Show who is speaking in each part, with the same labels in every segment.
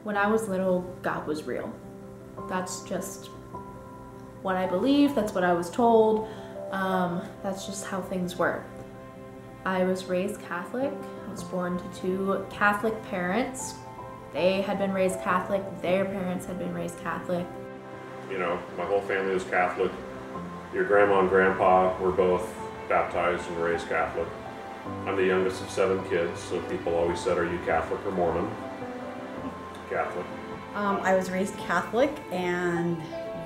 Speaker 1: When I was little, God was real. That's just what I believe, that's what I was told, that's just how things were. I was raised Catholic. I was born to two Catholic parents. They had been raised Catholic, their parents had been raised Catholic.
Speaker 2: You know, my whole family was Catholic. Your grandma and grandpa were both baptized and raised Catholic. I'm the youngest of 7 kids, so people always said, are you Catholic or Mormon? Catholic.
Speaker 3: I was raised Catholic, and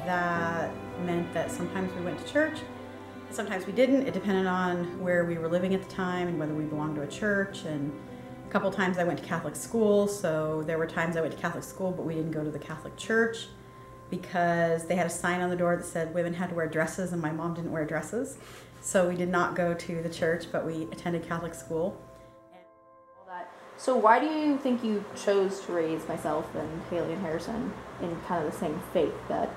Speaker 3: that meant that sometimes we went to church, sometimes we didn't. It depended on where we were living at the time and whether we belonged to a church. And a couple times I went to Catholic school, so there were times I went to Catholic school, but we didn't go to the Catholic church because they had a sign on the door that said women had to wear dresses, and my mom didn't wear dresses. So we did not go to the church, but we attended Catholic school.
Speaker 1: So why do you think you chose to raise myself and Haley and Harrison in kind of the same faith that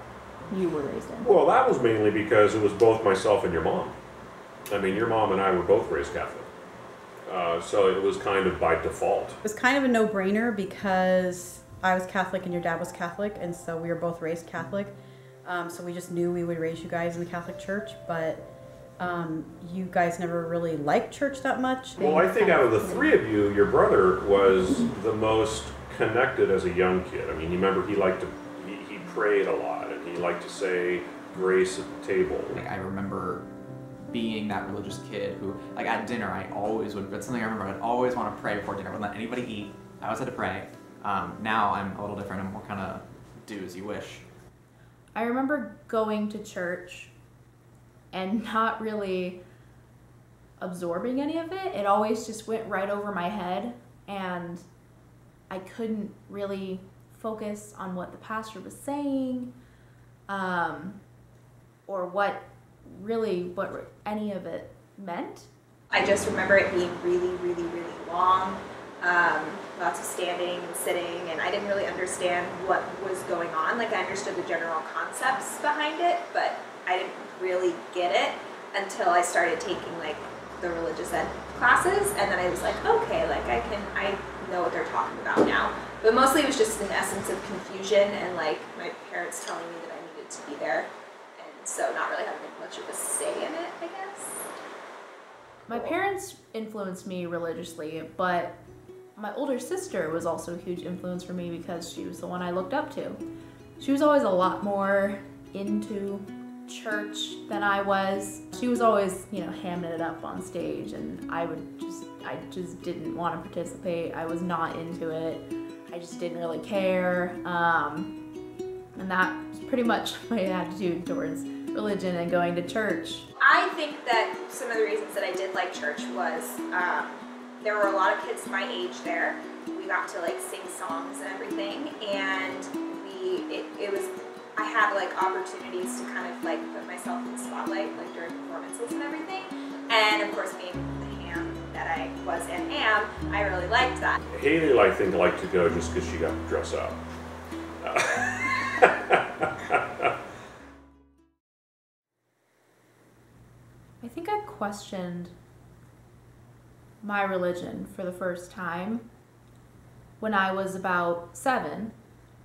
Speaker 1: you were raised in?
Speaker 2: Well, that was mainly because it was both myself and your mom. I mean, your mom and I were both raised Catholic. So it was kind of by default.
Speaker 3: It was kind of a no-brainer because I was Catholic and your dad was Catholic, and so we were both raised Catholic. So we just knew we would raise you guys in the Catholic Church, but you guys never really liked church that much.
Speaker 2: Well, I think out of the 3 of you, your brother was the most connected as a young kid. I mean, you remember he prayed a lot, and he liked to say grace at the table.
Speaker 4: Like, I remember being that religious kid who, like, at dinner, I always would, that's something I remember, I'd always want to pray before dinner. I wouldn't let anybody eat. I always had to pray. Now I'm a little different. I'm more kind of do as you wish.
Speaker 1: I remember going to church and not really absorbing any of it. It always just went right over my head, and I couldn't really focus on what the pastor was saying, or what any of it meant.
Speaker 5: I just remember it being really, really, really long, lots of standing and sitting, and I didn't really understand what was going on. Like, I understood the general concepts behind it, but I didn't really get it until I started taking like the religious ed classes, and then I was like, okay, like I know what they're talking about now. But mostly it was just an essence of confusion and like my parents telling me that I needed to be there, and so not really having much of a say in it, I guess.
Speaker 1: My parents influenced me religiously, but my older sister was also a huge influence for me because she was the one I looked up to. She was always a lot more into church than I was. She was always, hamming it up on stage, and I just didn't want to participate. I was not into it. I just didn't really care. And that was pretty much my attitude towards religion and going to church.
Speaker 5: I think that some of the reasons that I did like church was there were a lot of kids my age there. We got to like sing songs and everything, and I had like opportunities to kind of like put myself in the spotlight, like during performances and everything. And of course, being the ham that I was and am, I really liked that.
Speaker 2: Haley, I think, liked to go just because she got to dress up.
Speaker 1: I think I questioned my religion for the first time when I was about 7.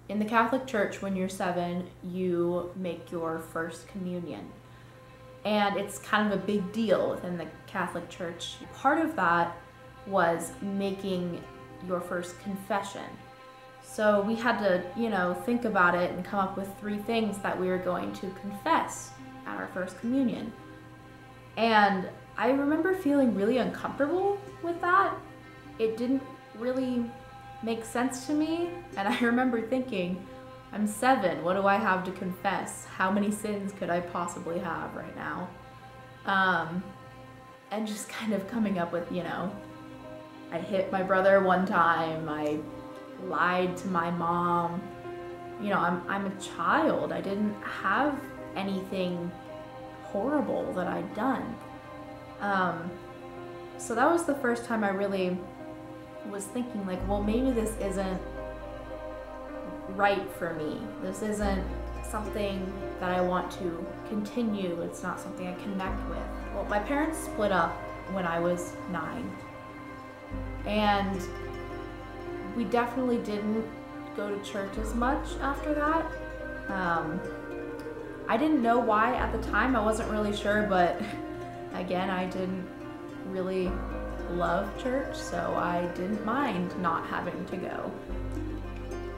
Speaker 1: In the Catholic Church, when you're 7, you make your first communion. And it's kind of a big deal within the Catholic Church. Part of that was making your first confession. So we had to, think about it and come up with 3 things that we were going to confess at our first communion. And I remember feeling really uncomfortable with that. It didn't really make sense to me, and I remember thinking, I'm 7, what do I have to confess? How many sins could I possibly have right now? And just kind of coming up with, I hit my brother one time, I lied to my mom. I'm a child. I didn't have anything horrible that I'd done. So that was the first time I really was thinking like, well, maybe this isn't right for me. This isn't something that I want to continue. It's not something I connect with. Well, my parents split up when I was 9. And we definitely didn't go to church as much after that. I didn't know why at the time. I wasn't really sure, but again, I didn't really love church, so I didn't mind not having to go.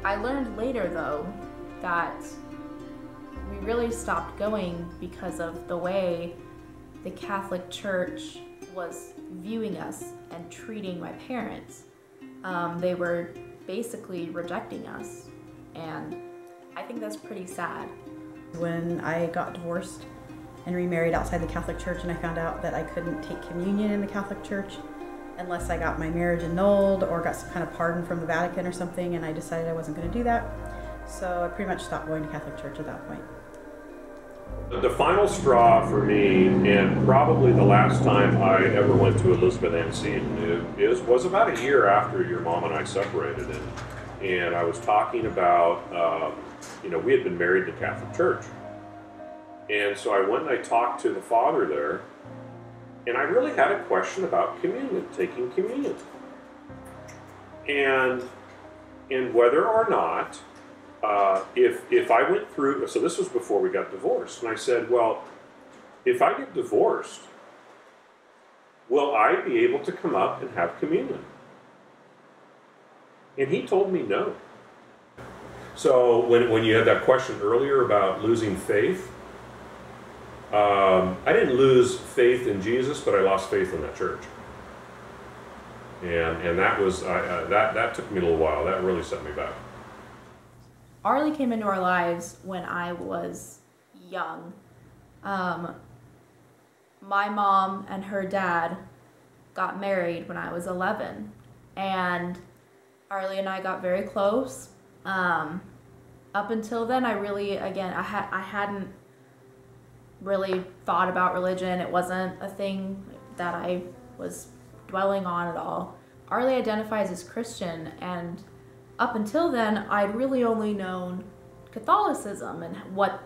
Speaker 1: I learned later, though, that we really stopped going because of the way the Catholic Church was viewing us and treating my parents. They were basically rejecting us, and I think that's pretty sad.
Speaker 3: When I got divorced and remarried outside the Catholic Church, and I found out that I couldn't take communion in the Catholic Church unless I got my marriage annulled or got some kind of pardon from the Vatican or something, and I decided I wasn't going to do that. So I pretty much stopped going to Catholic Church at that point.
Speaker 2: The final straw for me, and probably the last time I ever went to Elizabeth Ann Seton, was about a year after your mom and I separated, and I was talking about, we had been married to Catholic Church. And so I went and I talked to the father there, and I really had a question about communion, taking communion. And whether or not, if I went through, so this was before we got divorced, and I said, well, if I get divorced, will I be able to come up and have communion? And he told me no. So when you had that question earlier about losing faith, I didn't lose faith in Jesus, but I lost faith in that church. And that was that took me a little while. That really set me back.
Speaker 1: Arlie came into our lives when I was young. My mom and her dad got married when I was 11, and Arlie and I got very close. Up until then, I hadn't really thought about religion. It wasn't a thing that I was dwelling on at all. Arlie identifies as Christian, and up until then, I'd really only known Catholicism and what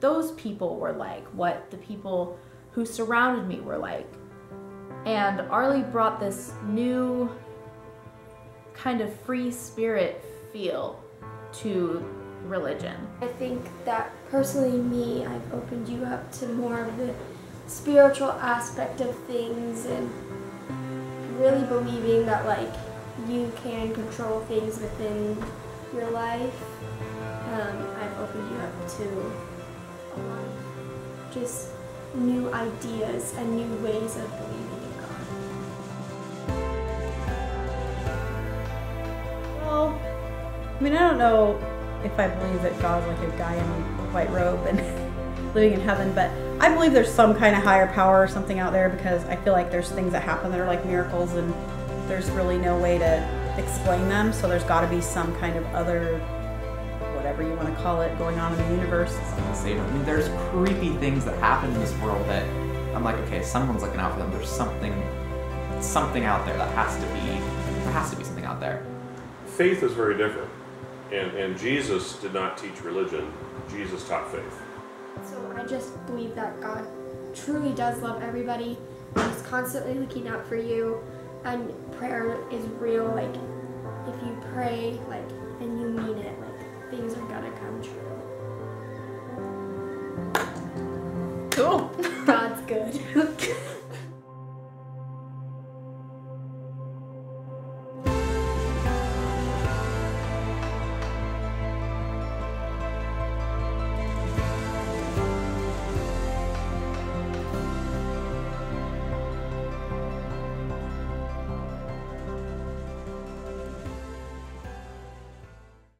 Speaker 1: those people were like, what the people who surrounded me were like. And Arlie brought this new kind of free spirit feel to religion.
Speaker 6: I think that personally me, I've opened you up to more of the spiritual aspect of things and really believing that like you can control things within your life. I've opened you up to a lot of just new ideas and new ways of believing in God.
Speaker 3: Well, I mean, I don't know if I believe that God's like a guy in a white robe and living in heaven, but I believe there's some kind of higher power or something out there, because I feel like there's things that happen that are like miracles and there's really no way to explain them, so there's got to be some kind of other, whatever you want to call it, going on in the universe.
Speaker 4: I mean, there's creepy things that happen in this world that I'm like, okay, someone's looking out for them. There's something out there that there has to be something out there.
Speaker 2: Faith is very different. And Jesus did not teach religion. Jesus taught faith.
Speaker 6: So I just believe that God truly does love everybody. He's constantly looking out for you, and prayer is real. Like if you pray, like, and you mean it, like things are gonna come true.
Speaker 1: Cool.
Speaker 6: God